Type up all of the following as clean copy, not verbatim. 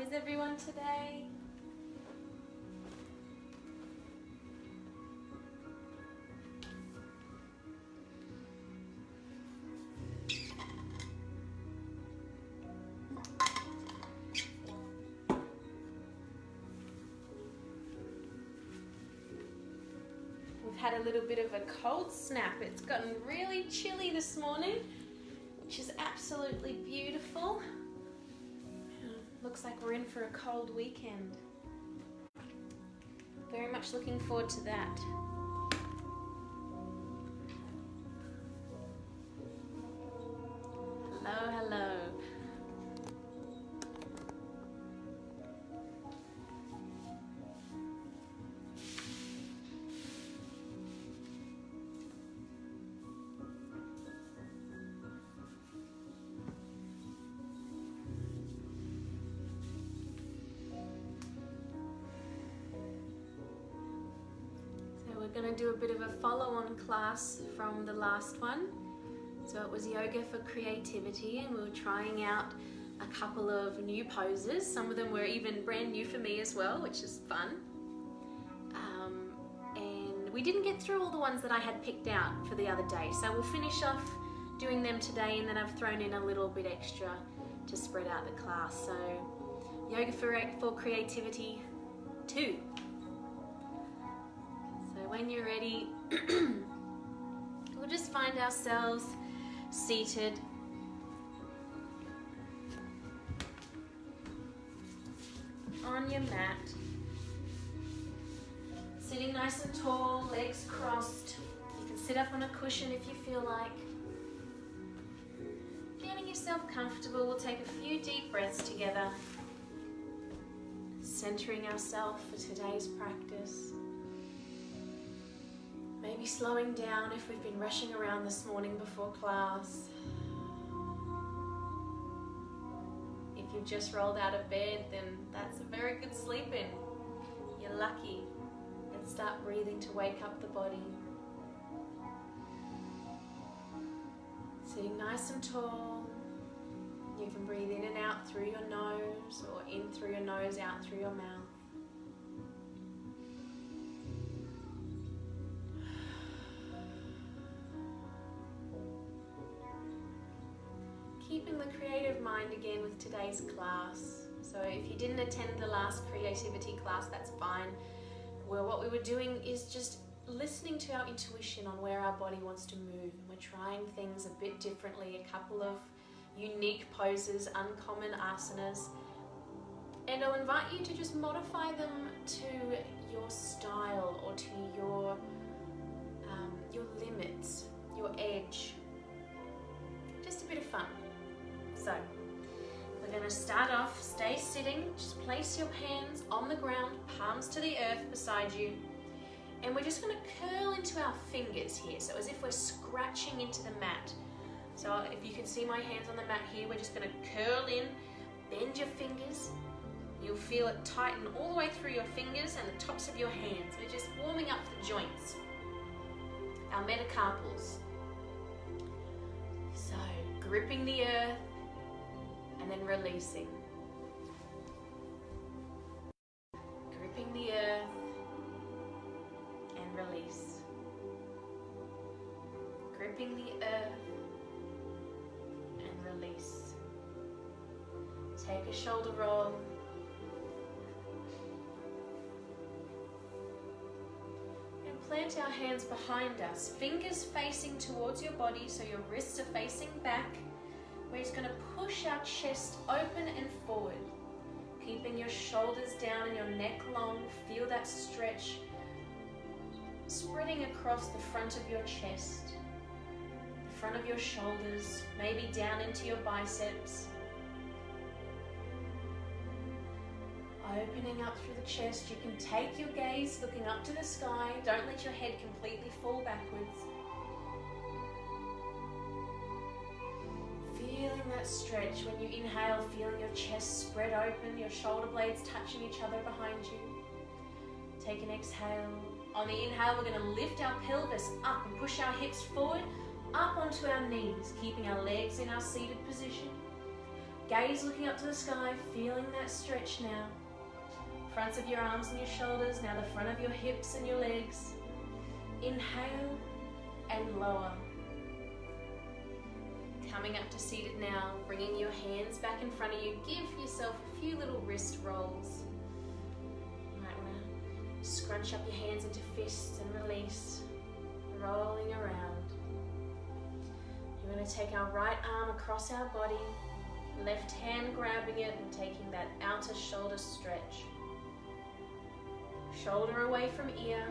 is everyone today? We've had a little bit of a cold snap. It's gotten really chilly this morning, which is absolutely beautiful. Looks like we're in for a cold weekend. Very much looking forward to that. Hello, hello. We're going to do a bit of a follow-on class from the last one. So it was yoga for creativity, and we were trying out a couple of new poses. Some of them were even brand new for me as well, which is fun. And we didn't get through all the ones that I had picked out for the other day. So we'll finish off doing them today, and then I've thrown in a little bit extra to spread out the class. So yoga for creativity 2. When you're ready, we'll just find ourselves seated. On your mat. Sitting nice and tall, legs crossed. You can sit up on a cushion if you feel like. Getting yourself comfortable, we'll take a few deep breaths together. Centering ourselves for today's practice. Maybe slowing down if we've been rushing around this morning before class. If you've just rolled out of bed, then that's a very good sleep in. You're lucky. And start breathing to wake up the body. Sitting nice and tall. You can breathe in and out through your nose, or in through your nose, out through your mouth. Keeping the creative mind again with today's class. So if you didn't attend the last creativity class, that's fine. Well, what we were doing is just listening to our intuition on where our body wants to move. And we're trying things a bit differently, a couple of unique poses, uncommon asanas. And I'll invite you to just modify them to your style or to your limits, your edge. Just a bit of fun. So, we're going to start off, stay sitting, just place your hands on the ground, palms to the earth beside you, and we're just going to curl into our fingers here, so as if we're scratching into the mat. So if you can see my hands on the mat here, we're just going to curl in, bend your fingers, you'll feel it tighten all the way through your fingers and the tops of your hands. We're just warming up the joints, our metacarpals. So, gripping the earth, and then releasing. Gripping the earth and release. Gripping the earth and release. Take a shoulder roll. And plant our hands behind us, fingers facing towards your body, so your wrists are facing back. We're just going to push our chest open and forward, keeping your shoulders down and your neck long. Feel that stretch spreading across the front of your chest, the front of your shoulders, maybe down into your biceps. Opening up through the chest. You can take your gaze looking up to the sky. Don't let your head completely fall backwards. Feeling that stretch when you inhale, feeling your chest spread open, your shoulder blades touching each other behind you. Take an exhale. On the inhale, we're going to lift our pelvis up and push our hips forward, up onto our knees, keeping our legs in our seated position. Gaze looking up to the sky, feeling that stretch now. Fronts of your arms and your shoulders, now the front of your hips and your legs. Inhale and lower. Coming up to seated now, bringing your hands back in front of you. Give yourself a few little wrist rolls. You might want to scrunch up your hands into fists and release, rolling around. You're going to take our right arm across our body, left hand grabbing it and taking that outer shoulder stretch. Shoulder away from ear,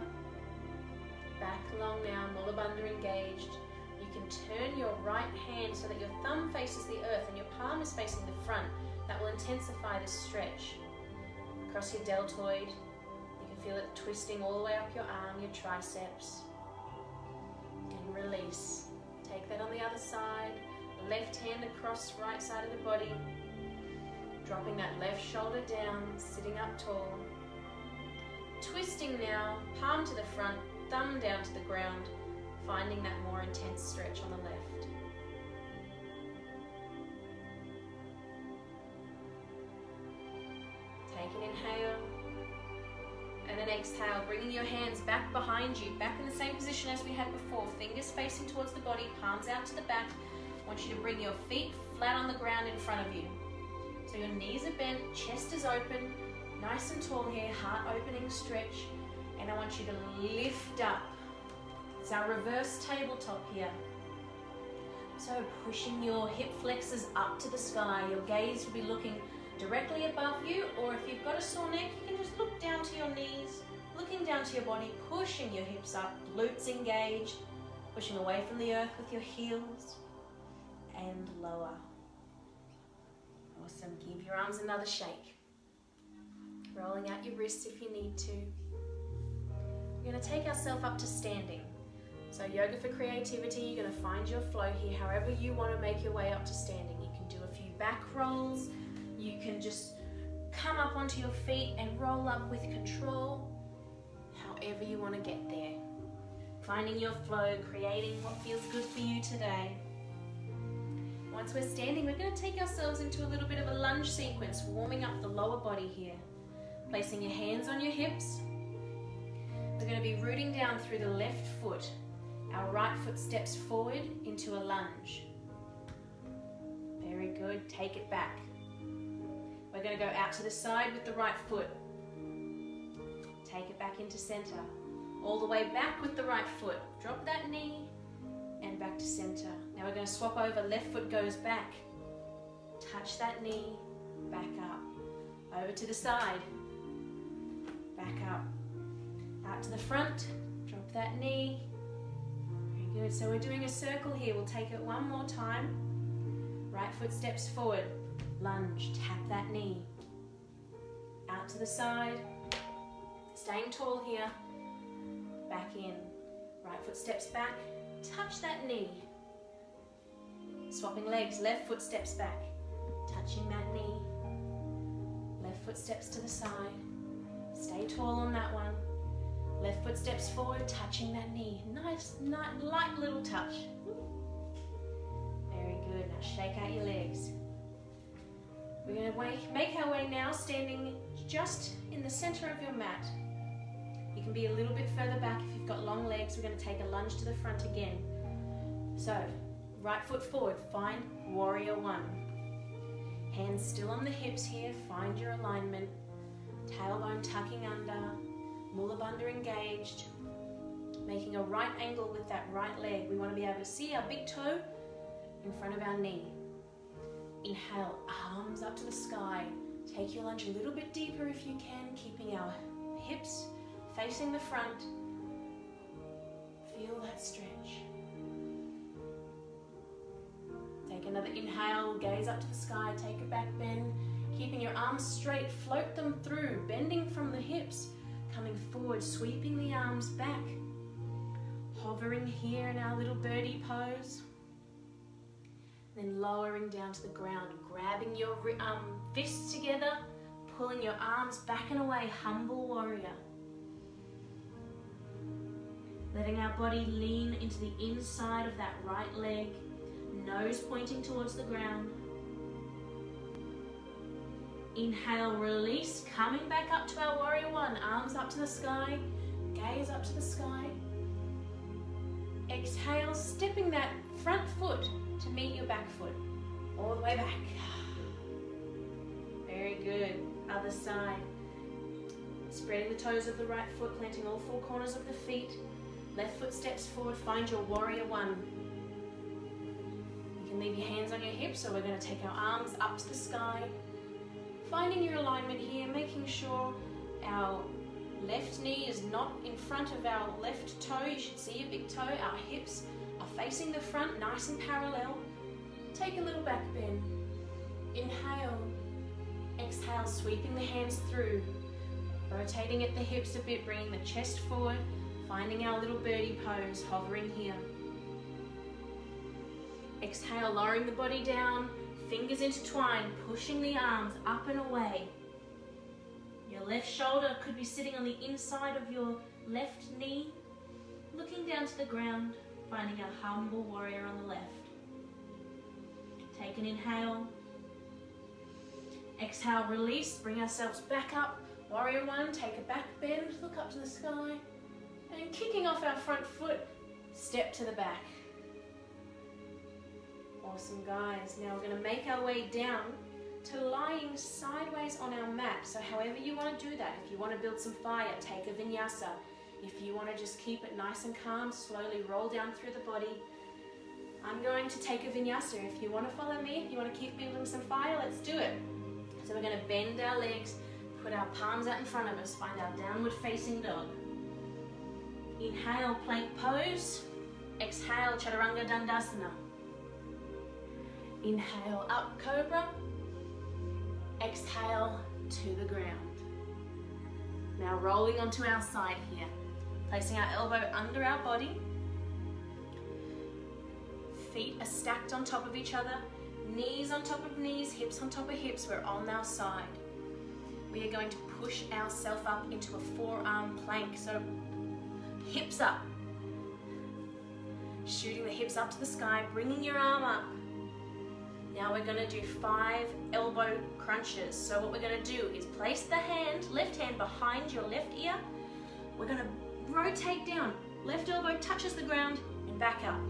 back long now, Mula Bandha engaged. You can turn your right hand so that your thumb faces the earth and your palm is facing the front. That will intensify this stretch. Across your deltoid, you can feel it twisting all the way up your arm, your triceps. And release. Take that on the other side. Left hand across right side of the body. Dropping that left shoulder down, sitting up tall. Twisting now, palm to the front, thumb down to the ground, finding that more intense stretch on the left. Take an inhale, and then exhale, bringing your hands back behind you, back in the same position as we had before, fingers facing towards the body, palms out to the back. I want you to bring your feet flat on the ground in front of you. So your knees are bent, chest is open, nice and tall here, heart opening stretch, and I want you to lift up. It's our reverse tabletop here. So pushing your hip flexors up to the sky, your gaze will be looking directly above you, or if you've got a sore neck, you can just look down to your knees, looking down to your body, pushing your hips up, glutes engaged, pushing away from the earth with your heels, and lower. Awesome, give your arms another shake. Rolling out your wrists if you need to. We're going to take ourselves up to standing. So yoga for creativity, you're going to find your flow here, however you want to make your way up to standing. You can do a few back rolls, you can just come up onto your feet and roll up with control, however you want to get there. Finding your flow, creating what feels good for you today. Once we're standing, we're going to take ourselves into a little bit of a lunge sequence, warming up the lower body here. Placing your hands on your hips. We're going to be rooting down through the left foot. Our right foot steps forward into a lunge. Very good. Take it back. We're going to go out to the side with the right foot. Take it back into center. All the way back with the right foot. Drop that knee and back to center. Now we're going to swap over. Left foot goes back. Touch that knee. Back up. Over to the side. Back up. Out to the front. Drop that knee. Very good. So we're doing a circle here. We'll take it one more time. Right foot steps forward. Lunge. Tap that knee. Out to the side. Staying tall here. Back in. Right foot steps back. Touch that knee. Swapping legs. Left foot steps back. Touching that knee. Left foot steps to the side. Stay tall on that one. Left foot steps forward, touching that knee. Nice, light little touch. Very good. Now shake out your legs. We're going to make our way now, standing just in the center of your mat. You can be a little bit further back if you've got long legs. We're going to take a lunge to the front again. So, right foot forward, find warrior one. Hands still on the hips here, find your alignment. Tailbone tucking under, Mula Bandha engaged, making a right angle with that right leg. We want to be able to see our big toe in front of our knee. Inhale, arms up to the sky. Take your lunge a little bit deeper if you can, keeping our hips facing the front. Feel that stretch. Take another inhale, gaze up to the sky, take a back bend. Keeping your arms straight, float them through, bending from the hips, coming forward, sweeping the arms back. Hovering here in our little birdie pose. Then lowering down to the ground, grabbing your fists together, pulling your arms back and away, humble warrior. Letting our body lean into the inside of that right leg, nose pointing towards the ground. Inhale, release, coming back up to our warrior one. Arms up to the sky, gaze up to the sky. Exhale, stepping that front foot to meet your back foot. All the way back. Very good. Other side. Spreading the toes of the right foot, planting all four corners of the feet. Left foot steps forward, find your warrior one. You can leave your hands on your hips, so we're going to take our arms up to the sky. Finding your alignment here, making sure our left knee is not in front of our left toe. You should see your big toe. Our hips are facing the front, nice and parallel. Take a little back bend. Inhale. Exhale, sweeping the hands through. Rotating at the hips a bit, bringing the chest forward. Finding our little birdie pose, hovering here. Exhale, lowering the body down. Fingers intertwined, pushing the arms up and away. Your left shoulder could be sitting on the inside of your left knee. Looking down to the ground, finding a humble warrior on the left. Take an inhale. Exhale, release, bring ourselves back up. Warrior one, take a back bend, look up to the sky. And kicking off our front foot, step to the back. Awesome, guys. Now we're going to make our way down to lying sideways on our mat. So however you want to do that, if you want to build some fire, take a vinyasa. If you want to just keep it nice and calm, slowly roll down through the body. I'm going to take a vinyasa. If you want to follow me, if you want to keep building some fire, let's do it. So we're going to bend our legs, put our palms out in front of us, find our downward facing dog. Inhale, plank pose. Exhale, chaturanga dandasana. Inhale, up cobra. Exhale, to the ground. Now rolling onto our side here. Placing our elbow under our body. Feet are stacked on top of each other. Knees on top of knees, hips on top of hips. We're on our side. We are going to push ourselves up into a forearm plank. So hips up. Shooting the hips up to the sky, bringing your arm up. Now we're going to do 5 elbow crunches. So what we're going to do is place the hand, left hand behind your left ear. We're going to rotate down. Left elbow touches the ground and back up.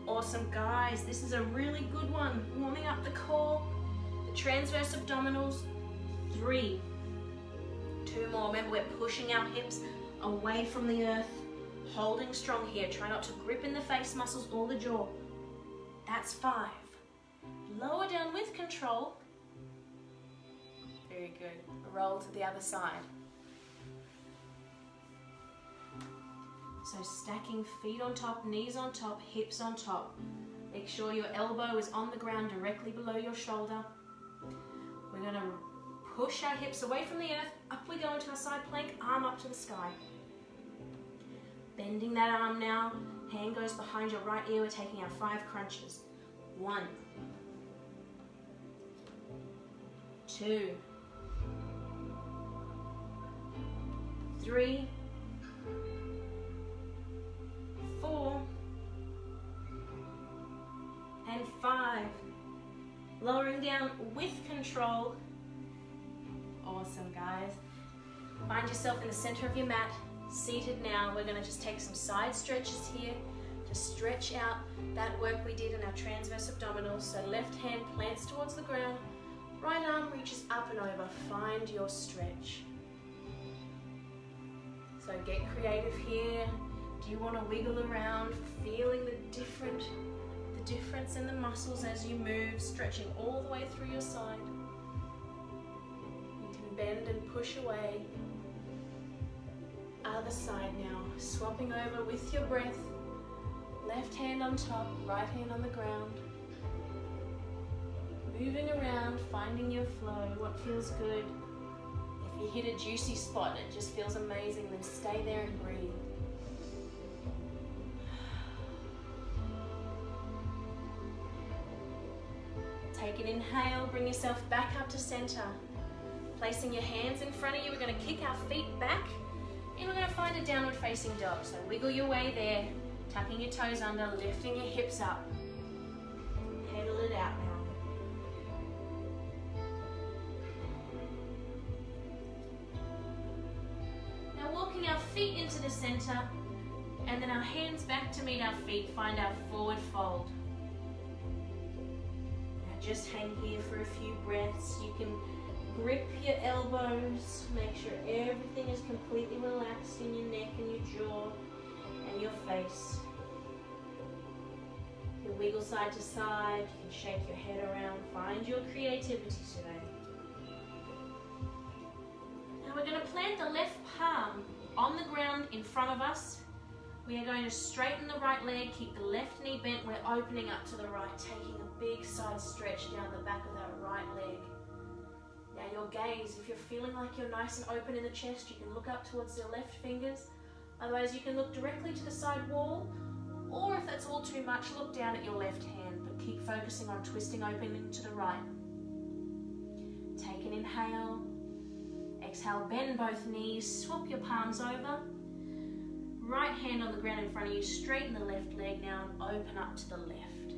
Awesome, guys. This is a really good one. Warming up the core, the transverse abdominals. 3. 2 more. Remember, we're pushing our hips away from the earth. Holding strong here. Try not to grip in the face muscles or the jaw. That's 5. Lower down with control. Very good. Roll to the other side. So stacking feet on top, knees on top, hips on top. Make sure your elbow is on the ground directly below your shoulder. We're going to push our hips away from the earth. Up we go into our side plank, arm up to the sky. Bending that arm now. Hand goes behind your right ear. We're taking our 5 crunches. 1. 2. 3. 4. And 5. Lowering down with control. Awesome, guys. Find yourself in the center of your mat. Seated now. We're going to just take some side stretches here to stretch out that work we did in our transverse abdominals. So left hand plants towards the ground. Right arm reaches up and over. Find your stretch. So get creative here. Do you want to wiggle around, feeling the difference in the muscles as you move, stretching all the way through your side. You can bend and push away. Other side now, swapping over with your breath. Left hand on top, right hand on the ground. Moving around, finding your flow, what feels good. If you hit a juicy spot, it just feels amazing, then stay there and breathe. Take an inhale, bring yourself back up to center. Placing your hands in front of you, we're going to kick our feet back and we're going to find a downward facing dog. So wiggle your way there, tucking your toes under, lifting your hips up. Pedal it out now. feet into the center, and then our hands back to meet our feet, find our forward fold. Now just hang here for a few breaths. You can grip your elbows, make sure everything is completely relaxed in your neck and your jaw and your face. You can wiggle side to side, you can shake your head around, find your creativity today. Now we're going to plant the left palm on the ground in front of us. We are going to straighten the right leg, keep the left knee bent, we're opening up to the right, taking a big side stretch down the back of that right leg. Now your gaze, if you're feeling like you're nice and open in the chest, you can look up towards your left fingers. Otherwise you can look directly to the side wall, or if that's all too much, look down at your left hand, but keep focusing on twisting open into the right. Take an inhale, exhale, bend both knees, swap your palms over. Right hand on the ground in front of you, straighten the left leg now and open up to the left.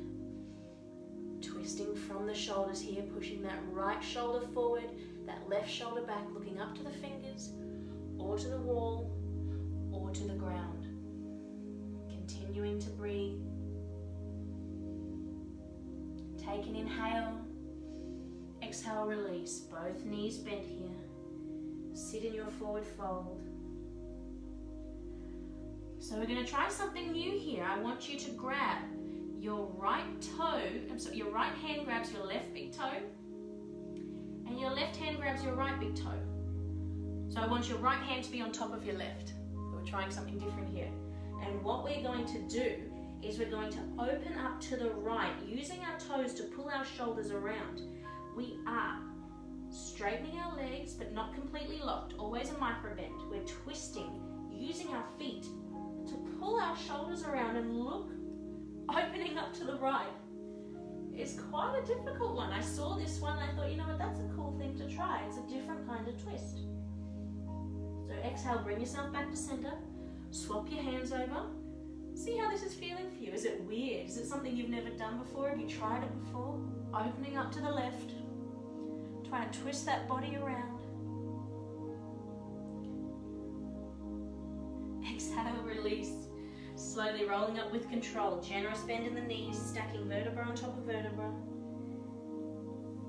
Twisting from the shoulders here, pushing that right shoulder forward, that left shoulder back, looking up to the fingers, or to the wall, or to the ground. Continuing to breathe. Take an inhale, exhale, release. Both knees bent here. Sit in your forward fold. So we're going to try something new here. I want you to grab your right toe, your right hand grabs your left big toe, and your left hand grabs your right big toe. So I want your right hand to be on top of your left. We're trying something different here. And what we're going to do is we're going to open up to the right, using our toes to pull our shoulders around. We are straightening our legs, but not completely locked, always a micro bend. We're twisting, using our feet to pull our shoulders around and look, opening up to the right. It's quite a difficult one. I saw this one and I thought, you know what, that's a cool thing to try. It's a different kind of twist. So exhale, bring yourself back to center. Swap your hands over. See how this is feeling for you. Is it weird? Is it something you've never done before? Have you tried it before? Opening up to the left. Try and twist that body around. Exhale, release. Slowly rolling up with control. Generous bend in the knees, stacking vertebra on top of vertebra.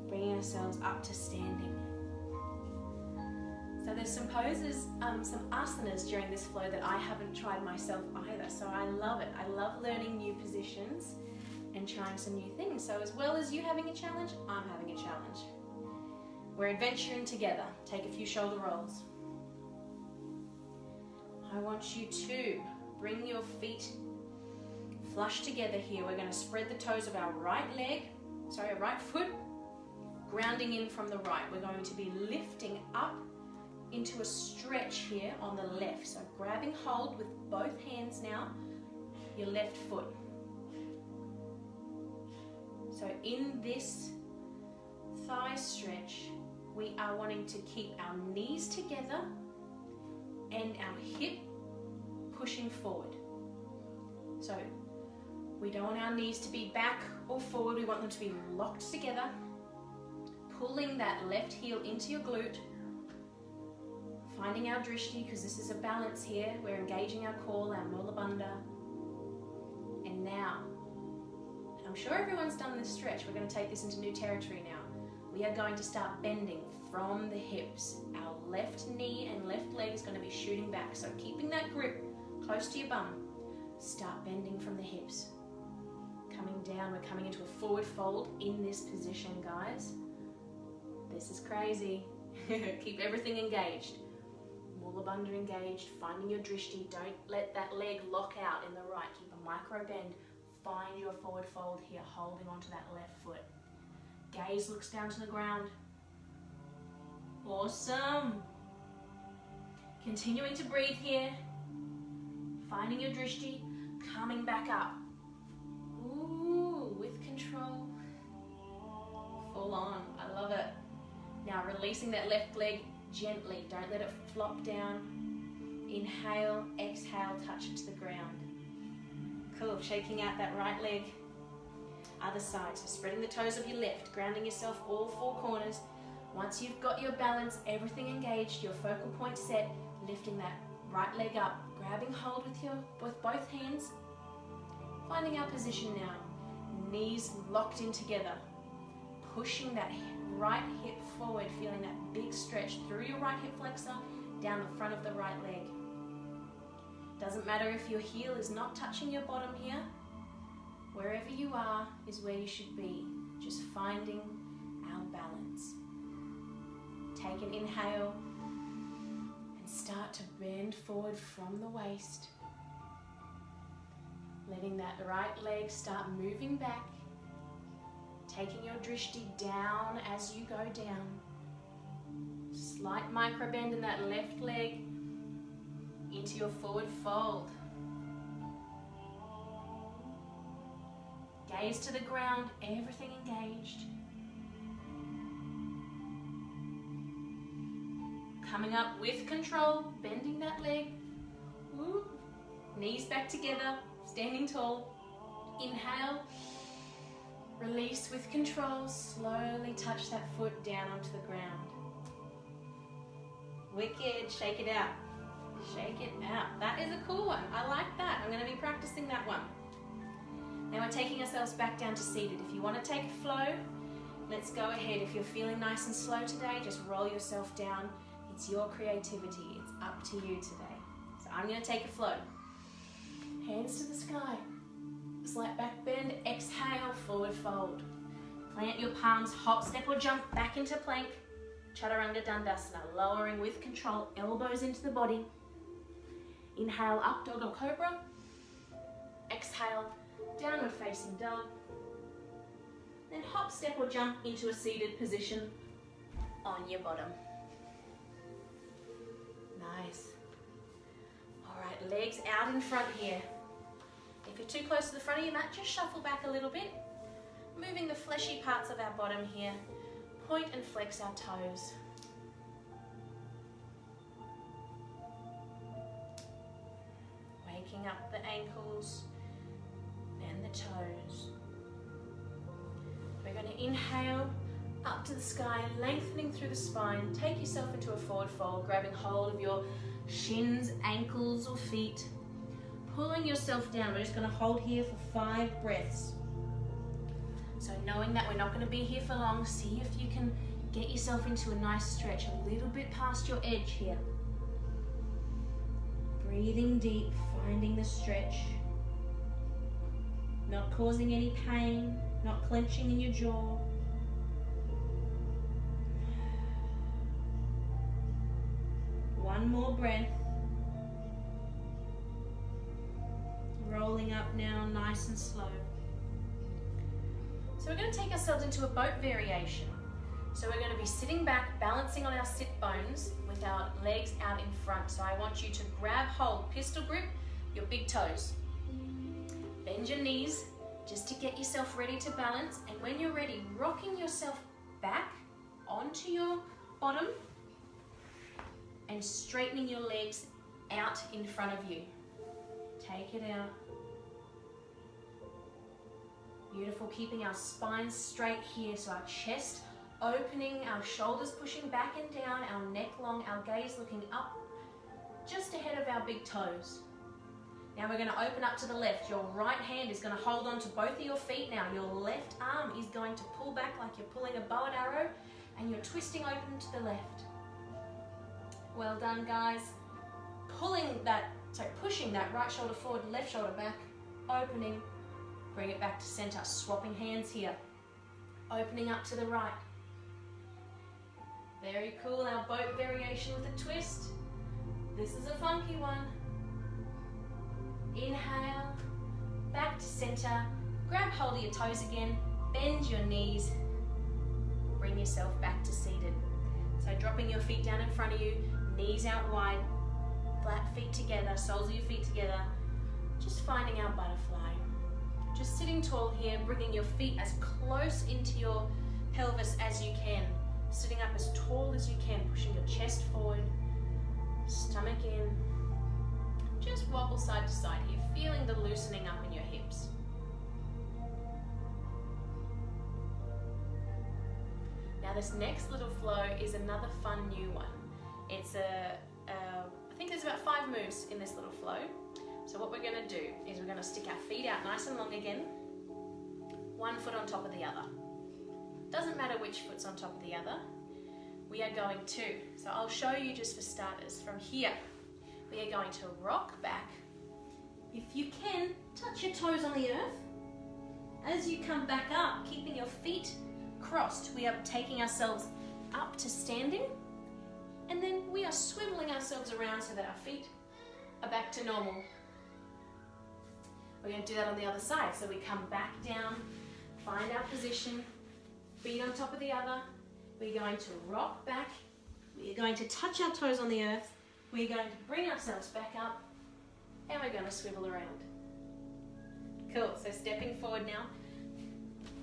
Bringing ourselves up to standing. So there's some poses, some asanas during this flow that I haven't tried myself either. So I love it. I love learning new positions and trying some new things. So as well as you having a challenge, I'm having a challenge. We're adventuring together. Take a few shoulder rolls. I want you to bring your feet flush together here. We're going to spread the toes of our right foot, grounding in from the right. We're going to be lifting up into a stretch here on the left. So grabbing hold with both hands now, your left foot. So in this thigh stretch, we are wanting to keep our knees together and our hip pushing forward. So we don't want our knees to be back or forward, we want them to be locked together, pulling that left heel into your glute, finding our drishti, because this is a balance here. We're engaging our core, our mula bandha. And now, I'm sure everyone's done this stretch. We're going to take this into new territory now. We are going to start bending from the hips. Our left knee and left leg is going to be shooting back. So keeping that grip close to your bum. Start bending from the hips. Coming down, we're coming into a forward fold in this position, guys. This is crazy. Keep everything engaged. Mula bandha engaged, finding your drishti. Don't let that leg lock out in the right. Keep a micro bend. Find your forward fold here, holding onto that left foot. Gaze looks down to the ground. Awesome. Continuing to breathe here. Finding your drishti, coming back up. Ooh, with control. Full on, I love it. Now releasing that left leg gently, don't let it flop down. Inhale, exhale, touch it to the ground. Cool, shaking out that right leg. Other side, so spreading the toes of your left, grounding yourself all four corners. Once you've got your balance, everything engaged, your focal point set, lifting that Right leg up, grabbing hold with both hands. Finding our position now. Knees locked in together. Pushing that right hip forward, feeling that big stretch through your right hip flexor, down the front of the right leg. Doesn't matter if your heel is not touching your bottom here. Wherever you are is where you should be. Just finding our balance. Take an inhale and start to bend forward from the waist. Letting that right leg start moving back. Taking your drishti down as you go down. Slight micro bend in that left leg into your forward fold. Gaze to the ground, everything engaged. Coming up with control, bending that leg. Woo. Knees back together, standing tall. Inhale. Release with control. Slowly touch that foot down onto the ground. Wicked. Shake it out. Shake it out. That is a cool one. I like that. I'm going to be practicing that one. Now we're taking ourselves back down to seated. If you want to take a flow, let's go ahead. If you're feeling nice and slow today, just roll yourself down. It's your creativity. It's up to you today. So I'm going to take a flow. Hands to the sky. Slight back bend. Exhale, forward fold. Plant your palms, hop, step or jump back into plank. Chaturanga Dandasana. Lowering with control, elbows into the body. Inhale, up dog or cobra. Exhale, downward facing dog. Then hop, step or jump into a seated position on your bottom. Nice. All right, legs out in front here. If you're too close to the front of your mat, just shuffle back a little bit. Moving the fleshy parts of our bottom here. Point and flex our toes. Waking up the ankles and the toes. We're going to inhale up to the sky, lengthening through the spine. Take yourself into a forward fold, grabbing hold of your shins, ankles or feet. Pulling yourself down. We're just going to hold here for 5 breaths. So knowing that we're not going to be here for long, see if you can get yourself into a nice stretch, a little bit past your edge here. Breathing deep, finding the stretch. Not causing any pain, not clenching in your jaw. One more breath. Rolling up now, nice and slow. So we're going to take ourselves into a boat variation. So we're going to be sitting back, balancing on our sit bones with our legs out in front. So I want you to grab hold, pistol grip, your big toes. Bend your knees just to get yourself ready to balance. And when you're ready, rocking yourself back onto your bottom and straightening your legs out in front of you. Take it out. Beautiful, keeping our spine straight here, so our chest opening, our shoulders pushing back and down, our neck long, our gaze looking up, just ahead of our big toes. Now we're going to open up to the left. Your right hand is going to hold on to both of your feet now. Your left arm is going to pull back like you're pulling a bow and arrow, and you're twisting open to the left. Well done, guys. Pushing that right shoulder forward, left shoulder back, opening. Bring it back to center, swapping hands here. Opening up to the right. Very cool, our boat variation with a twist. This is a funky one. Inhale, back to center. Grab hold of your toes again, bend your knees. Bring yourself back to seated. So dropping your feet down in front of you, knees out wide, flat feet together, soles of your feet together. Just finding our butterfly. Just sitting tall here, bringing your feet as close into your pelvis as you can. Sitting up as tall as you can, pushing your chest forward, stomach in. Just wobble side to side here, feeling the loosening up in your hips. Now this next little flow is another fun new one. It's I think there's about 5 moves in this little flow. So what we're going to do is we're going to stick our feet out nice and long again, one foot on top of the other. Doesn't matter which foot's on top of the other, we are going to. So I'll show you just for starters. From here, we are going to rock back. If you can, touch your toes on the earth. As you come back up, keeping your feet crossed, we are taking ourselves up to standing, and then we are swiveling ourselves around so that our feet are back to normal. We're going to do that on the other side. So we come back down, find our position, feet on top of the other. We're going to rock back. We're going to touch our toes on the earth. We're going to bring ourselves back up, and we're going to swivel around. Cool, so stepping forward now.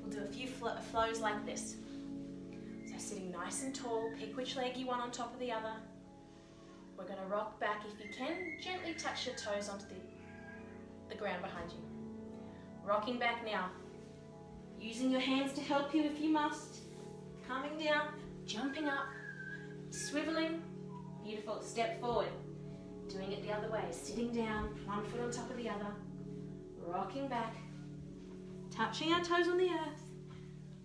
We'll do a few flows like this. So sitting nice and tall, pick which leg you want on top of the other. We're going to rock back. If you can, gently touch your toes onto the ground behind you. Rocking back now. Using your hands to help you if you must. Coming down, jumping up, swiveling. Beautiful, step forward. Doing it the other way, sitting down, one foot on top of the other. Rocking back, touching our toes on the earth,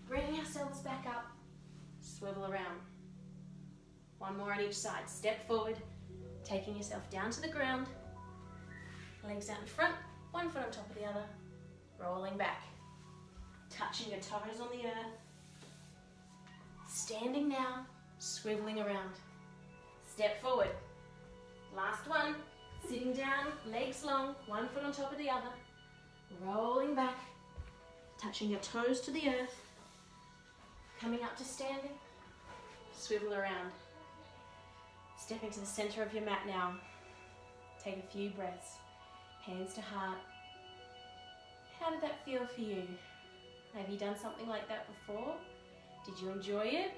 bringing ourselves back up, swivel around. One more on each side. Step forward, taking yourself down to the ground, legs out in front, one foot on top of the other, rolling back, touching your toes on the earth, standing now, swiveling around. Step forward. Last one, sitting down, legs long, one foot on top of the other, rolling back, touching your toes to the earth, coming up to standing, swivel around. Step into the center of your mat now. Take a few breaths, hands to heart. How did that feel for you? Have you done something like that before? Did you enjoy it?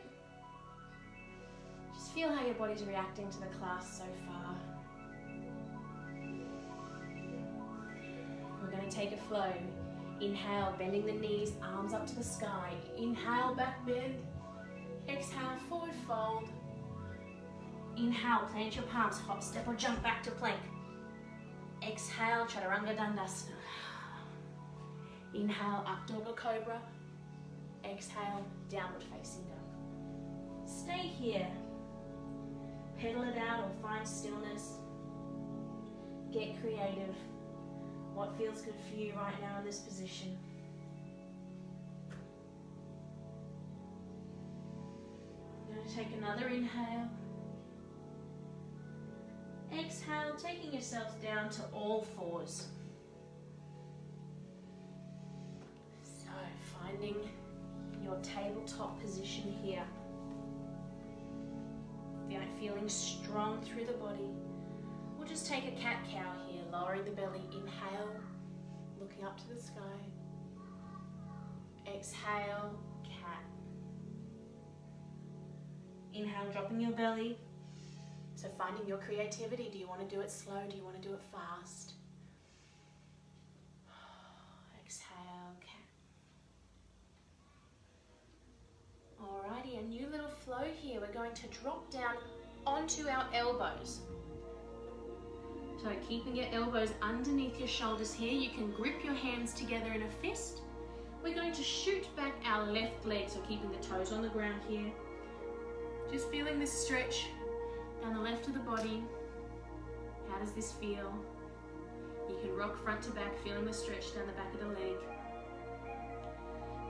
Just feel how your body's reacting to the class so far. We're going to take a flow. Inhale, bending the knees, arms up to the sky. Inhale, back bend. Exhale, forward fold. Inhale, plant your palms, hop, step or jump back to plank. Exhale, chaturanga dandasana. Inhale, up dog cobra. Exhale, downward facing dog. Stay here. Pedal it out or find stillness. Get creative. What feels good for you right now in this position? I'm going to take another inhale. Exhale, taking yourselves down to all fours. So, finding your tabletop position here. Feeling strong through the body. We'll just take a cat-cow here, lowering the belly. Inhale, looking up to the sky. Exhale, cat. Inhale, dropping your belly. So finding your creativity. Do you want to do it slow? Do you want to do it fast? Exhale, cat. Alrighty, a new little flow here. We're going to drop down onto our elbows. So keeping your elbows underneath your shoulders here, you can grip your hands together in a fist. We're going to shoot back our left leg, so keeping the toes on the ground here. Just feeling this stretch down the left of the body. How does this feel? You can rock front to back, feeling the stretch down the back of the leg.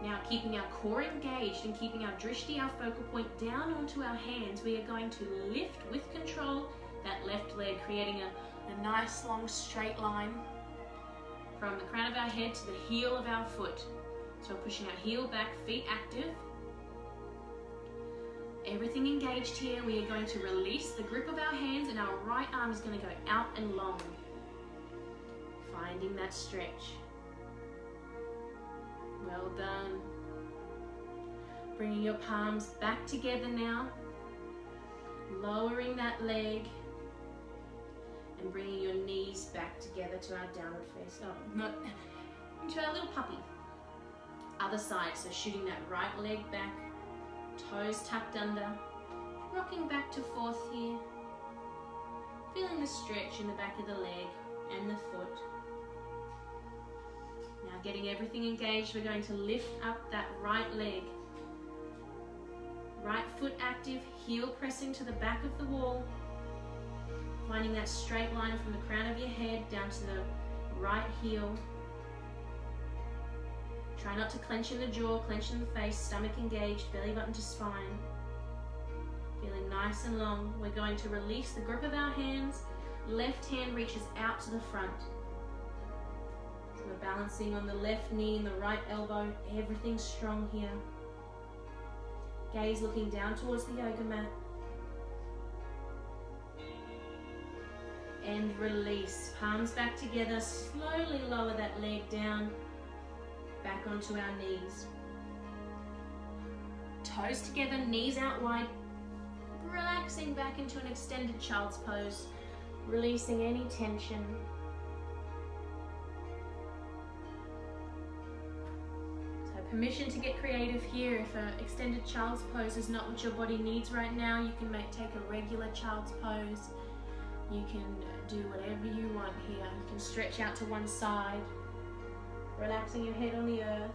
Now, keeping our core engaged and keeping our drishti, our focal point, down onto our hands, we are going to lift with control that left leg, creating a nice long straight line from the crown of our head to the heel of our foot. So we're pushing our heel back, feet active. Everything engaged here. We are going to release the grip of our hands, and our right arm is going to go out and long. Finding that stretch. Well done. Bringing your palms back together now. Lowering that leg. And bringing your knees back together to our downward face. Oh, not into our little puppy. Other side, so shooting that right leg back. Toes tucked under. Rocking back to fourth here. Feeling a stretch in the back of the leg and the foot. Now getting everything engaged, we're going to lift up that right leg. Right foot active, heel pressing to the back of the wall. Finding that straight line from the crown of your head down to the right heel. Try not to clench in the jaw, clench in the face, stomach engaged, belly button to spine. Feeling nice and long. We're going to release the grip of our hands. Left hand reaches out to the front. We're balancing on the left knee and the right elbow. Everything's strong here. Gaze looking down towards the yoga mat. And release. Palms back together. Slowly lower that leg down. Back onto our knees. Toes together, knees out wide. Relaxing back into an extended child's pose. Releasing any tension. So permission to get creative here. If an extended child's pose is not what your body needs right now, you can take a regular child's pose. You can do whatever you want here. You can stretch out to one side. Relaxing your head on the earth.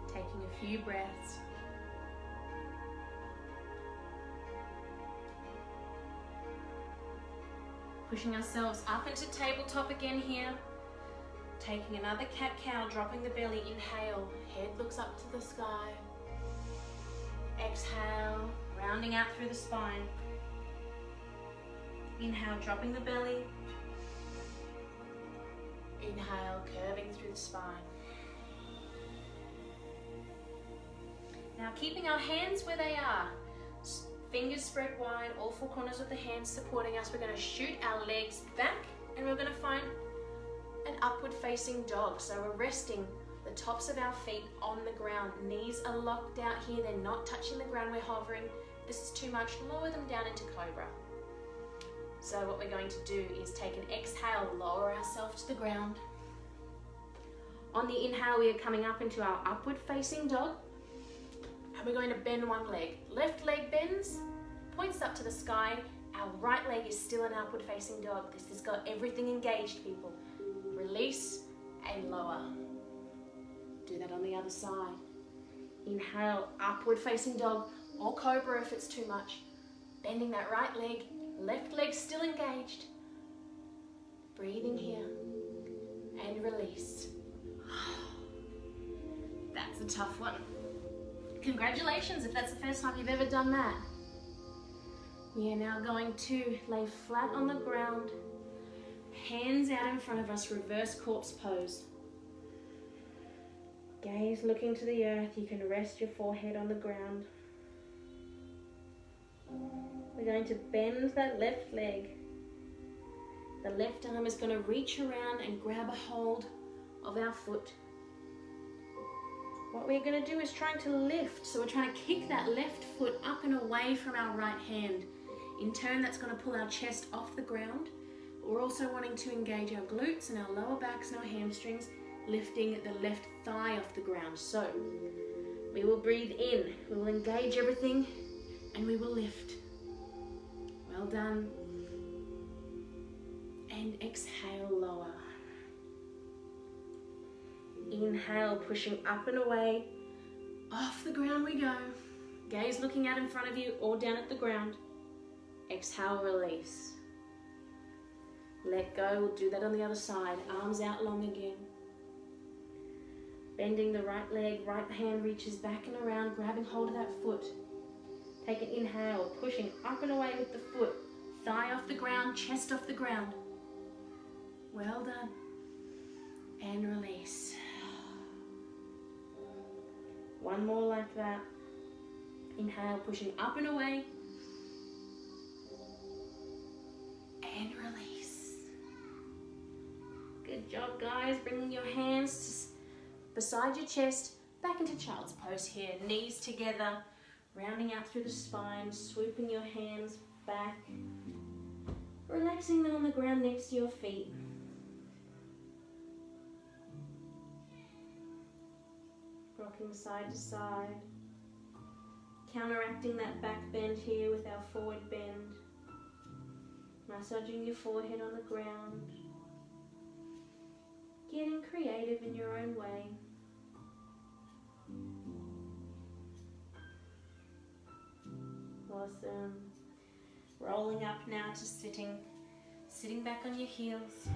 Taking a few breaths. Pushing ourselves up into tabletop again here. Taking another cat-cow, dropping the belly. Inhale, head looks up to the sky. Exhale, rounding out through the spine. Inhale, dropping the belly. Inhale, curving through the spine. Now keeping our hands where they are. Fingers spread wide, all four corners of the hands supporting us. We're going to shoot our legs back and we're going to find an upward facing dog. So we're resting the tops of our feet on the ground. Knees are locked out here. They're not touching the ground. We're hovering. This is too much. Lower them down into cobra. So what we're going to do is take an exhale, lower ourselves to the ground. On the inhale, we are coming up into our upward facing dog. And we're going to bend one leg. Left leg bends, points up to the sky. Our right leg is still an upward facing dog. This has got everything engaged, people. Release and lower. Do that on the other side. Inhale, upward facing dog or cobra if it's too much. Bending that right leg, left leg still engaged. Breathing here and release. That's a tough one. Congratulations if that's the first time you've ever done that. We are now going to lay flat on the ground, hands out in front of us, reverse corpse pose. Gaze looking to the earth. You can rest your forehead on the ground. We're going to bend that left leg. The left arm is going to reach around and grab a hold of our foot. What we're going to do is trying to lift. So we're trying to kick that left foot up and away from our right hand. In turn, that's going to pull our chest off the ground. We're also wanting to engage our glutes and our lower backs and our hamstrings, lifting the left thigh off the ground. So we will breathe in, we will engage everything, and we will lift. Well done. And exhale, lower. Inhale, pushing up and away. Off the ground we go. Gaze looking out in front of you or down at the ground. Exhale, release. Let go. We'll do that on the other side. Arms out long again. Bending the right leg, right hand reaches back and around, grabbing hold of that foot. Take an inhale, pushing up and away with the foot. Thigh off the ground, chest off the ground. Well done. And release. One more like that. Inhale, pushing up and away. And release. Good job, guys. Bringing your hands beside your chest, back into child's pose here. Knees together, rounding out through the spine, swooping your hands back. Relaxing them on the ground next to your feet. rocking side to side, counteracting that back bend here with our forward bend, massaging your forehead on the ground, getting creative in your own way. Awesome. Rolling up now to sitting back on your heels.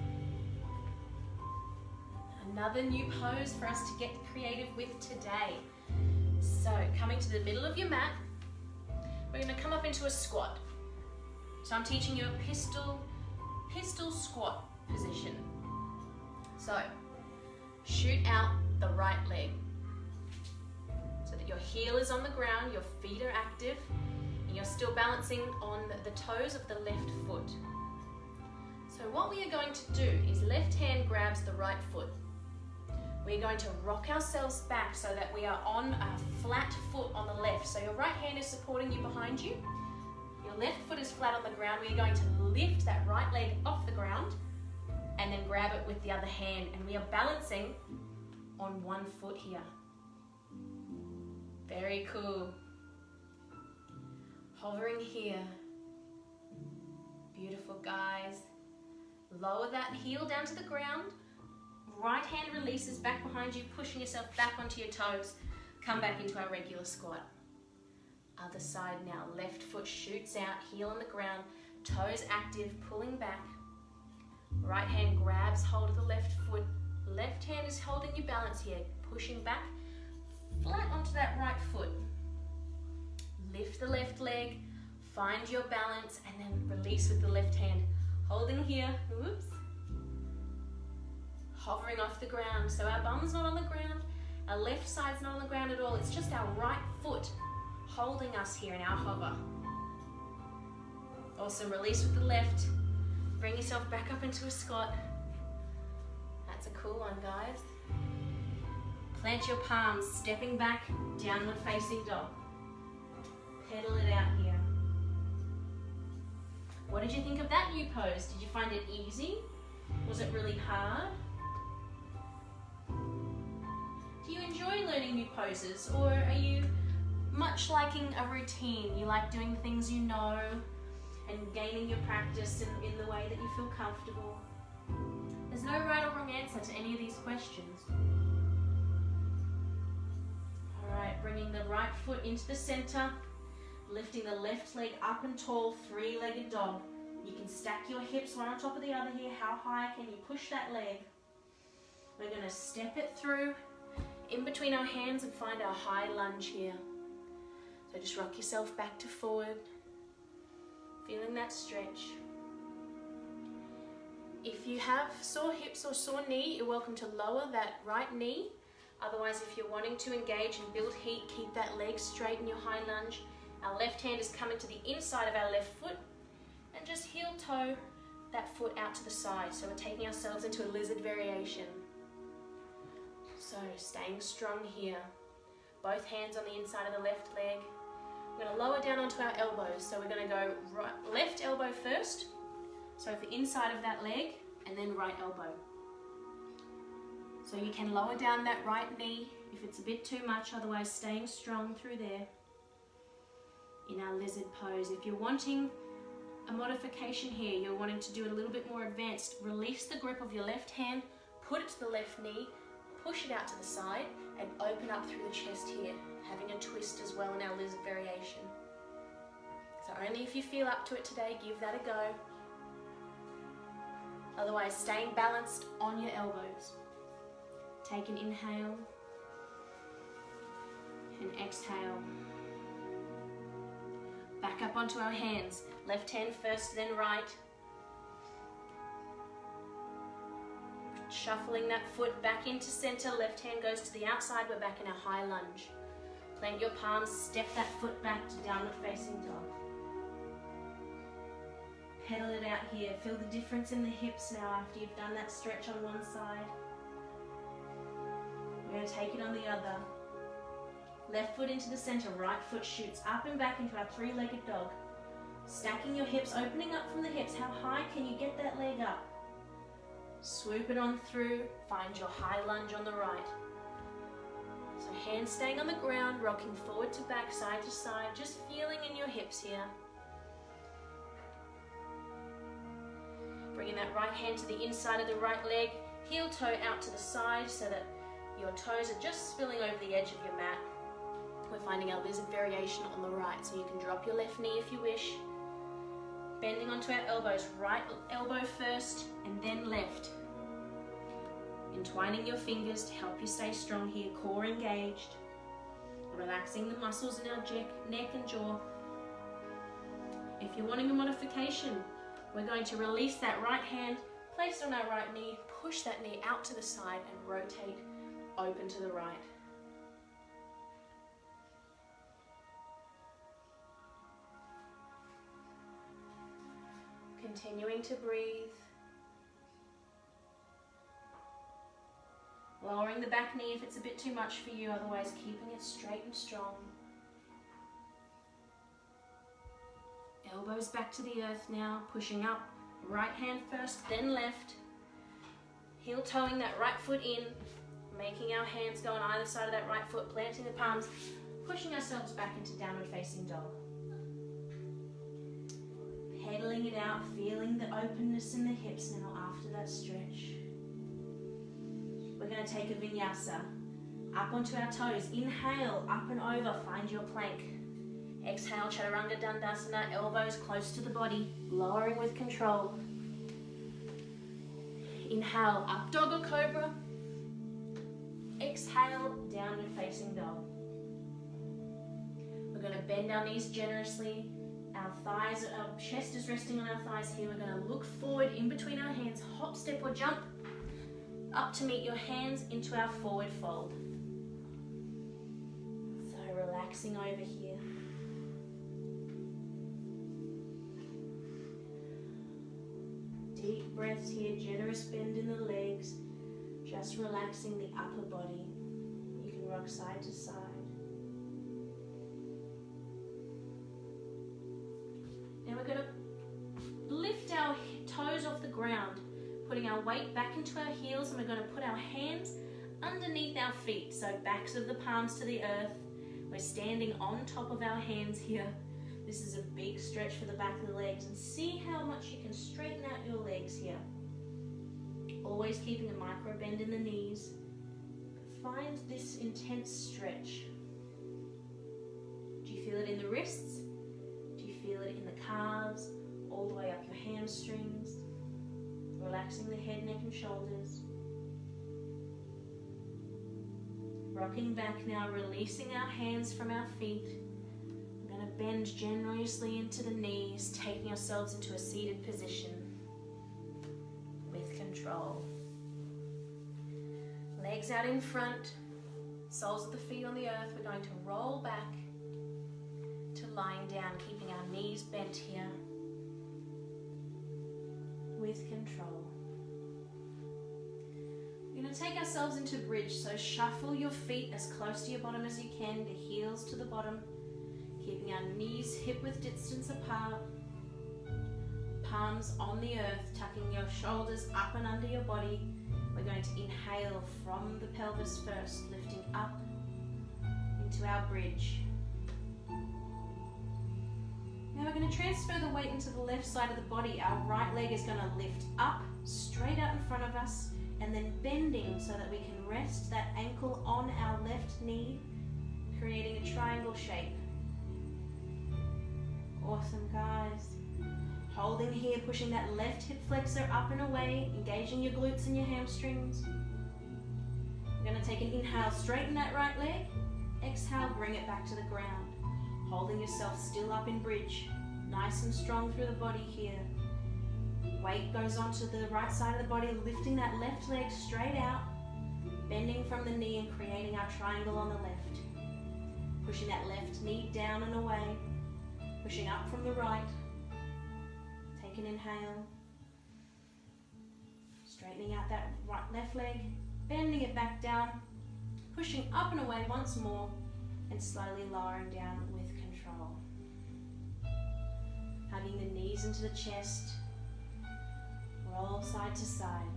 Another new pose for us to get creative with today. So coming to the middle of your mat, we're going to come up into a squat. So I'm teaching you a pistol squat position. So shoot out the right leg so that your heel is on the ground, your feet are active, and you're still balancing on the toes of the left foot. So what we are going to do is left hand grabs the right foot. We're going to rock ourselves back so that we are on a flat foot on the left. So your right hand is supporting you behind you. Your left foot is flat on the ground. We're going to lift that right leg off the ground and then grab it with the other hand. And we are balancing on one foot here. Very cool. Hovering here. Beautiful, guys. Lower that heel down to the ground. Right hand releases back behind you, pushing yourself back onto your toes. Come back into our regular squat. Other side now. Left foot shoots out, heel on the ground, toes active, pulling back. Right hand grabs hold of the left foot. Left hand is holding your balance here, pushing back flat onto that right foot. Lift the left leg, find your balance, and then release with the left hand. Holding here, whoops. Hovering off the ground. So our bum's not on the ground, our left side's not on the ground at all. It's just our right foot holding us here in our hover. Also release with the left. Bring yourself back up into a squat. That's a cool one, guys. Plant your palms, stepping back, downward facing dog. Pedal it out here. What did you think of that new pose? Did you find it easy? Was it really hard? Do you enjoy learning new poses, or are you much liking a routine? You like doing things you know and gaining your practice in the way that you feel comfortable? There's no right or wrong answer to any of these questions. Alright, bringing the right foot into the center, lifting the left leg up and tall, three-legged dog. You can stack your hips one on top of the other here. How high can you push that leg? We're going to step it through in between our hands and find our high lunge here. So just rock yourself back to forward, feeling that stretch. If you have sore hips or sore knee, you're welcome to lower that right knee. Otherwise, if you're wanting to engage and build heat, keep that leg straight in your high lunge. Our left hand is coming to the inside of our left foot, and just heel toe that foot out to the side. So we're taking ourselves into a lizard variation. So staying strong here. Both hands on the inside of the left leg. We're going to lower down onto our elbows. So we're going to go right, left elbow first. So the inside of that leg, and then right elbow. So you can lower down that right knee if it's a bit too much, otherwise staying strong through there. In our lizard pose. If you're wanting a modification here, you're wanting to do it a little bit more advanced, release the grip of your left hand, put it to the left knee, push it out to the side, and open up through the chest here, having a twist as well in our lizard variation. So only if you feel up to it today, give that a go. Otherwise, staying balanced on your elbows. Take an inhale and exhale. Back up onto our hands. Left hand first, then right. Shuffling that foot back into center. Left hand goes to the outside. We're back in our high lunge. Plant your palms, step that foot back to downward facing dog. Pedal it out here. Feel the difference in the hips now after you've done that stretch on one side. We're going to take it on the other. Left foot into the center, right foot shoots up and back into our three-legged dog. Stacking your hips, opening up from the hips. How high can you get that leg up? Swoop it on through, find your high lunge on the right. So Hands staying on the ground, rocking forward to back, side to side, just feeling in your hips here. Bringing that right hand to the inside of the right leg, heel toe out to the side so that your toes are just spilling over the edge of your mat. We're finding out there's a variation on the right, so you can drop your left knee if you wish. Bending onto our elbows, right elbow first and then left. Entwining your fingers to help you stay strong here, core engaged. Relaxing the muscles in our neck and jaw. If you're wanting a modification, we're going to release that right hand, place it on our right knee, push that knee out to the side and rotate open to the right. Continuing to breathe. Lowering the back knee if it's a bit too much for you, otherwise keeping it straight and strong. Elbows back to the earth now, pushing up, right hand first, then left. Heel toeing that right foot in, making our hands go on either side of that right foot, planting the palms, pushing ourselves back into downward facing dog. Pedaling it out, feeling the openness in the hips now after that stretch. We're going to take a vinyasa. Up onto our toes. Inhale, up and over, find your plank. Exhale, chaturanga dandasana, elbows close to the body, lowering with control. Inhale, up dog or cobra. Exhale, downward facing dog. We're going to bend our knees generously. Our thighs, our chest is resting on our thighs here. We're going to look forward in between our hands, hop, step or jump, up to meet your hands into our forward fold. So relaxing over here. Deep breaths here, generous bend in the legs, just relaxing the upper body. You can rock side to side. Now we're going to lift our toes off the ground, putting our weight back into our heels, and we're going to put our hands underneath our feet, so backs of the palms to the earth. We're standing on top of our hands here. This is a big stretch for the back of the legs, and see how much you can straighten out your legs here. Always keeping a micro bend in the knees. Find this intense stretch. Do you feel it in the wrists? Do you feel it in the calves? All the way up your hamstrings? Relaxing the head, neck and shoulders. Rocking back now, releasing our hands from our feet. We're going to bend generously into the knees, taking ourselves into a seated position with control. Legs out in front, soles of the feet on the earth. We're going to roll back to lying down, keeping our knees bent here with control. We're going to take ourselves into bridge, so shuffle your feet as close to your bottom as you can, the heels to the bottom, keeping our knees hip width distance apart, palms on the earth, tucking your shoulders up and under your body. We're going to inhale from the pelvis first, lifting up into our bridge. Now we're going to transfer the weight into the left side of the body. Our right leg is going to lift up, straight out in front of us, and then bending so that we can rest that ankle on our left knee, creating a triangle shape. Awesome, guys. Holding here, pushing that left hip flexor up and away, engaging your glutes and your hamstrings. We're going to take an inhale, straighten that right leg. Exhale, bring it back to the ground. Holding yourself still up in bridge, nice and strong through the body here. Weight goes onto the right side of the body, lifting that left leg straight out, bending from the knee and creating our triangle on the left. Pushing that left knee down and away, pushing up from the right. Take an inhale, straightening out that left leg, bending it back down, pushing up and away once more, and slowly lowering down with control. Hugging the knees into the chest, roll side to side.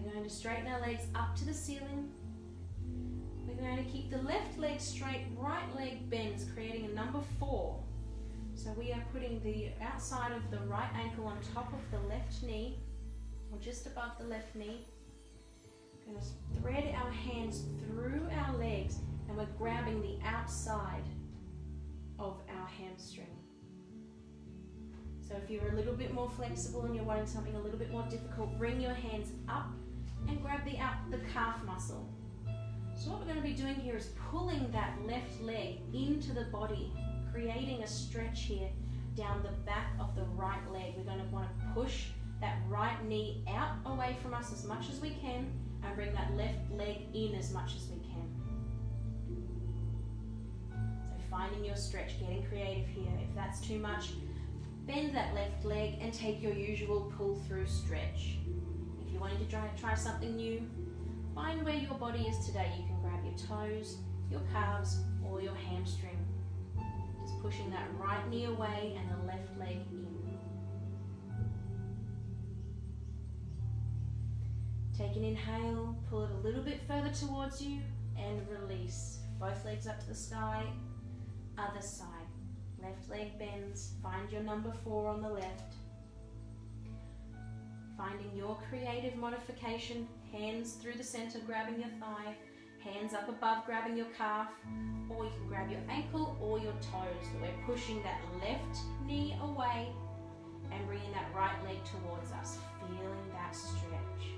We're going to straighten our legs up to the ceiling. We're going to keep the left leg straight, right leg bends, creating a number 4. So we are putting the outside of the right ankle on top of the left knee, or just above the left knee. We're going to thread our hands through our legs, and we're grabbing the outside of our hamstring. So if you're a little bit more flexible and you're wanting something a little bit more difficult, bring your hands up and grab the calf muscle. So what we're going to be doing here is pulling that left leg into the body, creating a stretch here down the back of the right leg. We're going to want to push that right knee out away from us as much as we can and bring that left leg in as much as we can. So finding your stretch, getting creative here. If that's too much, bend that left leg and take your usual pull through stretch. If you're wanting to try something new, find where your body is today. You can grab your toes, your calves, or your hamstring. Just pushing that right knee away and the left leg in. Take an inhale, pull it a little bit further towards you, and release. Both legs up to the sky, other side. Left leg bends, find your number 4 on the left. Finding your creative modification, hands through the center, grabbing your thigh, hands up above, grabbing your calf, or you can grab your ankle or your toes. So we're pushing that left knee away and bringing that right leg towards us, feeling that stretch.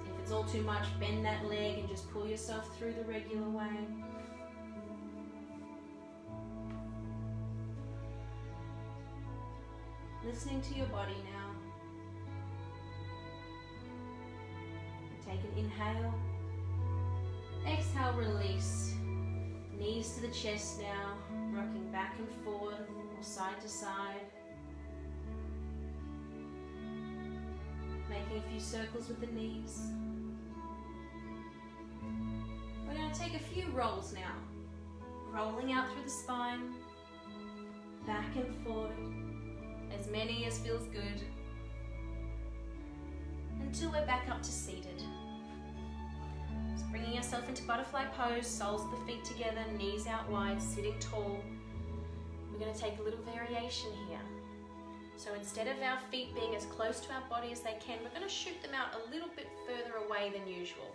If it's all too much, bend that leg and just pull yourself through the regular way. Listening to your body now. Take an inhale. Exhale, release. Knees to the chest now, rocking back and forth or side to side. Making a few circles with the knees. We're going to take a few rolls now. Rolling out through the spine, back and forth. As many as feels good, until we're back up to seated. So bringing yourself into butterfly pose, soles of the feet together, knees out wide, sitting tall. We're going to take a little variation here. So instead of our feet being as close to our body as they can, we're going to shoot them out a little bit further away than usual.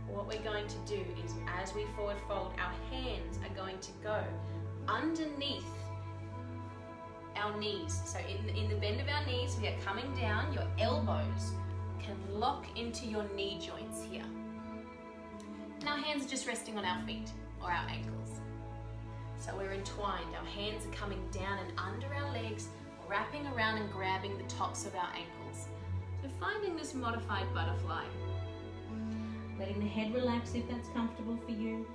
What we're going to do is, as we forward fold, our hands are going to go underneath our knees. So in the bend of our knees, we are coming down. Your elbows can lock into your knee joints here. And our hands are just resting on our feet or our ankles. So we're entwined. Our hands are coming down and under our legs, wrapping around and grabbing the tops of our ankles. So finding this modified butterfly. Letting the head relax if that's comfortable for you.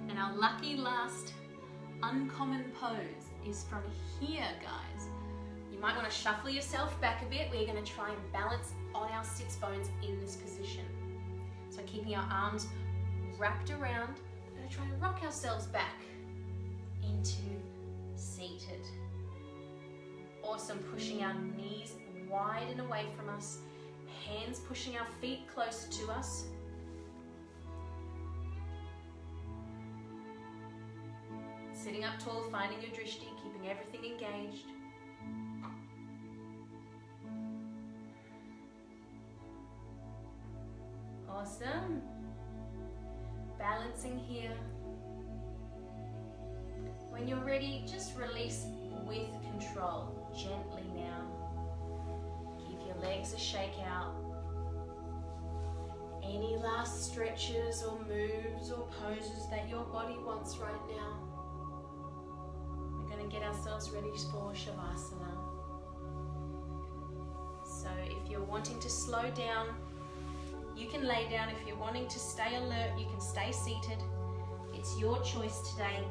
And our lucky last uncommon pose is from here, guys. You might want to shuffle yourself back a bit. We're going to try and balance on our sits bones in this position. So keeping our arms wrapped around, we're going to try and rock ourselves back into seated. Awesome, pushing our knees wide and away from us, hands pushing our feet closer to us. Sitting up tall, finding your drishti, keeping everything engaged. Awesome. Balancing here. When you're ready, just release with control, gently now. Give your legs a shake out. Any last stretches or moves or poses that your body wants right now. We're going to get ourselves ready for savasana. So if you're wanting to slow down, you can lay down. If you're wanting to stay alert, you can stay seated. It's your choice today.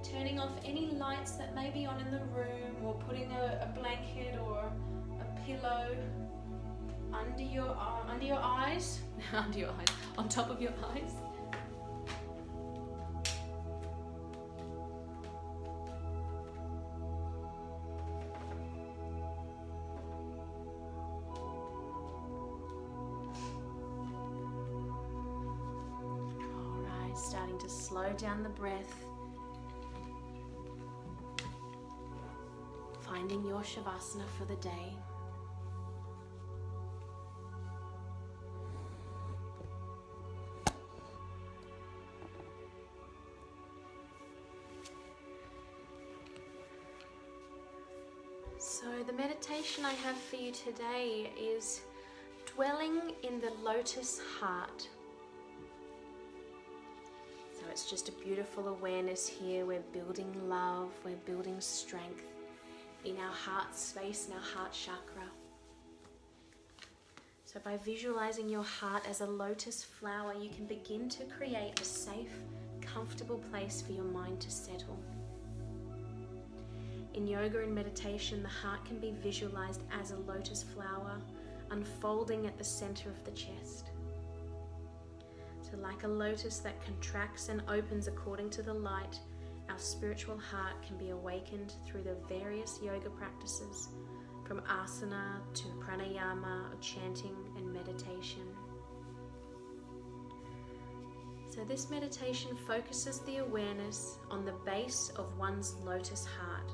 Turning off any lights that may be on in the room, or putting a blanket or a pillow under your eyes, on top of your eyes. Starting to slow down the breath. Finding your savasana for the day. So the meditation I have for you today is dwelling in the lotus heart. So it's just a beautiful awareness here. We're building love, we're building strength in our heart space, in our heart chakra. So by visualizing your heart as a lotus flower, you can begin to create a safe, comfortable place for your mind to settle. In yoga and meditation, the heart can be visualized as a lotus flower unfolding at the center of the chest. So like a lotus that contracts and opens according to the light, our spiritual heart can be awakened through the various yoga practices, from asana to pranayama, or chanting and meditation. So this meditation focuses the awareness on the base of one's lotus heart.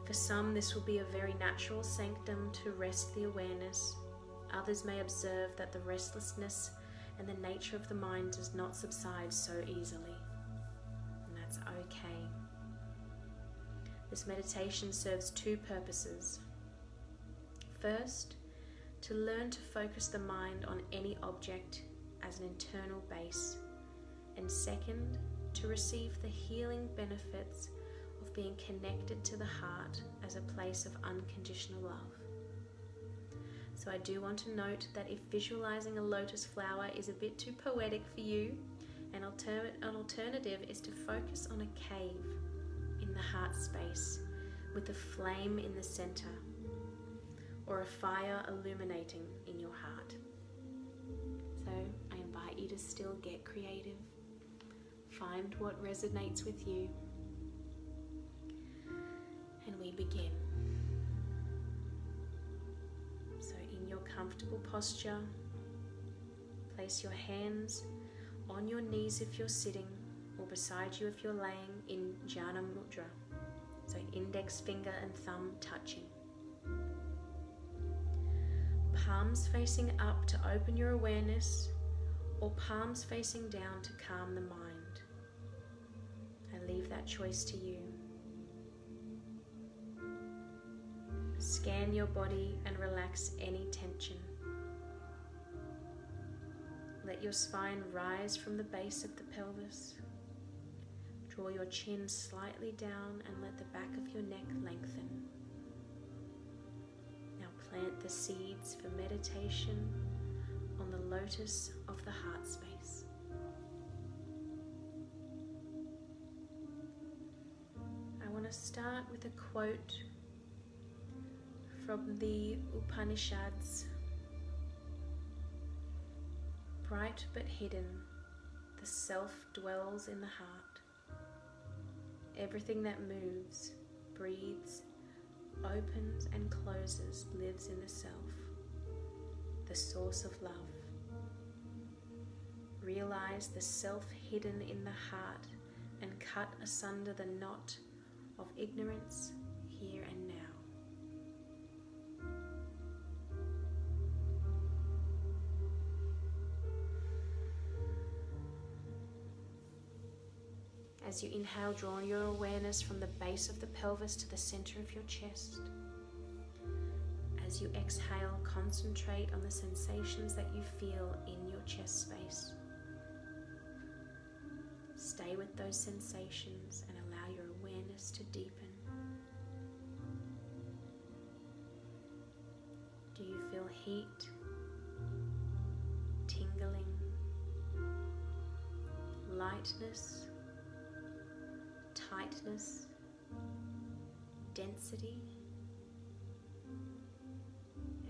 For some, this will be a very natural sanctum to rest the awareness. Others may observe that the restlessness and the nature of the mind does not subside so easily. And that's okay. This meditation serves two purposes. First, to learn to focus the mind on any object as an internal base. And second, to receive the healing benefits of being connected to the heart as a place of unconditional love. So I do want to note that if visualizing a lotus flower is a bit too poetic for you, an alternative is to focus on a cave in the heart space with a flame in the center, or a fire illuminating in your heart. So I invite you to still get creative. Find what resonates with you. And we begin. So in your comfortable posture, place your hands on your knees if you're sitting, or beside you if you're laying, in Jhana Mudra. So index finger and thumb touching. Palms facing up to open your awareness, or palms facing down to calm the mind. I leave that choice to you. Scan your body and relax any tension. Let your spine rise from the base of the pelvis. Draw your chin slightly down and let the back of your neck lengthen. Now plant the seeds for meditation on the lotus of the heart space. I want to start with a quote from the Upanishads. Bright but hidden, the self dwells in the heart. Everything that moves, breathes, opens and closes lives in the self, the source of love. Realize the self hidden in the heart and cut asunder the knot of ignorance here and now. As you inhale, draw your awareness from the base of the pelvis to the center of your chest. As you exhale, concentrate on the sensations that you feel in your chest space. Stay with those sensations and allow your awareness to deepen. Do you feel heat, tingling, lightness, tightness, density?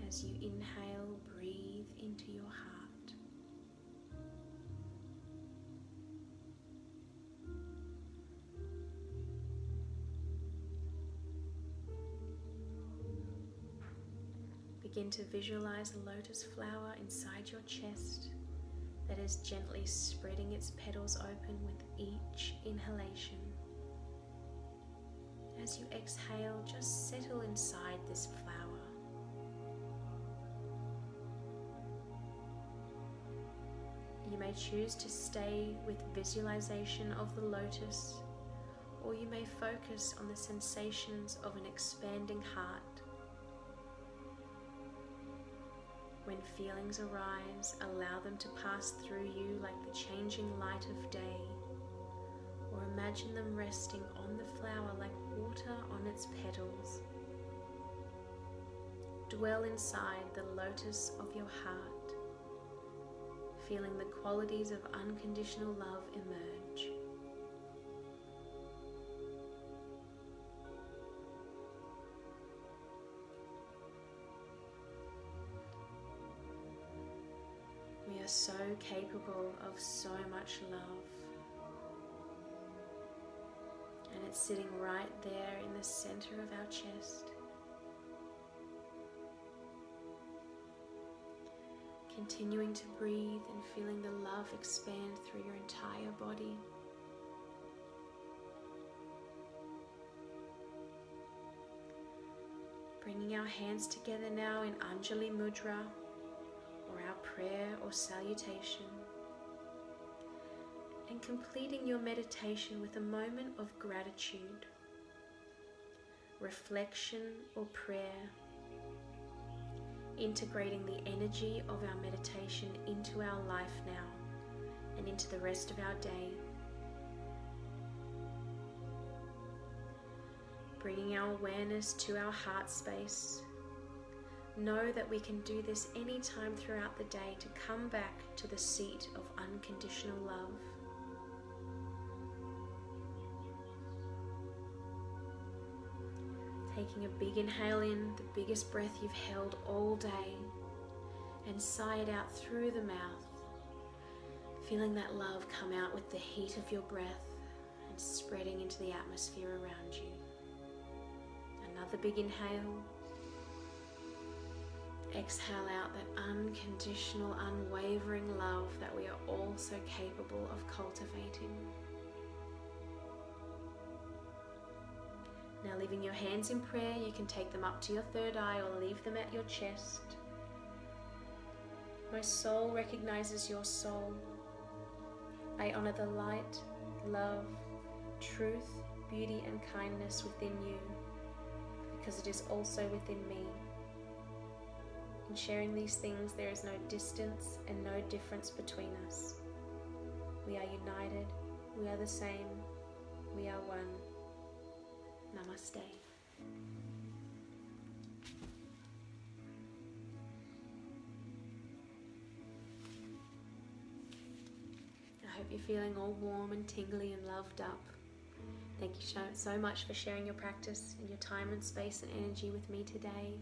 As you inhale, breathe into your heart. Begin to visualize a lotus flower inside your chest that is gently spreading its petals open with each inhalation. As you exhale, just settle inside this flower. You may choose to stay with visualization of the lotus, or you may focus on the sensations of an expanding heart. When feelings arise, allow them to pass through you like the changing light of day, or imagine them resting on the flower like water on its petals. Dwell inside the lotus of your heart, feeling the qualities of unconditional love emerge. We are so capable of so much love, and it's sitting right there in the center of our chest. Continuing to breathe and feeling the love expand through your entire body. Bringing our hands together now in Anjali Mudra, or our prayer or salutation, and completing your meditation with a moment of gratitude, reflection or prayer, integrating the energy of our meditation into our life now and into the rest of our day. Bringing our awareness to our heart space. Know that we can do this anytime throughout the day to come back to the seat of unconditional love. Taking a big inhale in, the biggest breath you've held all day, and sigh it out through the mouth, feeling that love come out with the heat of your breath and spreading into the atmosphere around you. Another big inhale. Exhale out that unconditional, unwavering love that we are all so capable of cultivating. Now, leaving your hands in prayer, you can take them up to your third eye or leave them at your chest. My soul recognizes your soul. I honor the light, love, truth, beauty, and kindness within you, because it is also within me. In sharing these things, there is no distance and no difference between us. We are united, we are the same, we are one. Namaste. I hope you're feeling all warm and tingly and loved up. Thank you so much for sharing your practice and your time and space and energy with me today,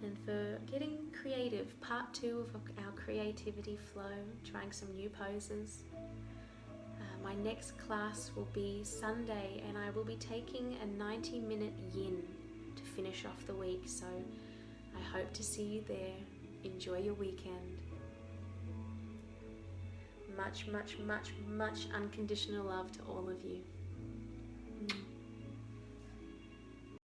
and for getting creative. Part 2 of our creativity flow, trying some new poses. My next class will be Sunday, and I will be taking a 90-minute yin to finish off the week, so I hope to see you there. Enjoy your weekend. Much, much, much, much unconditional love to all of you.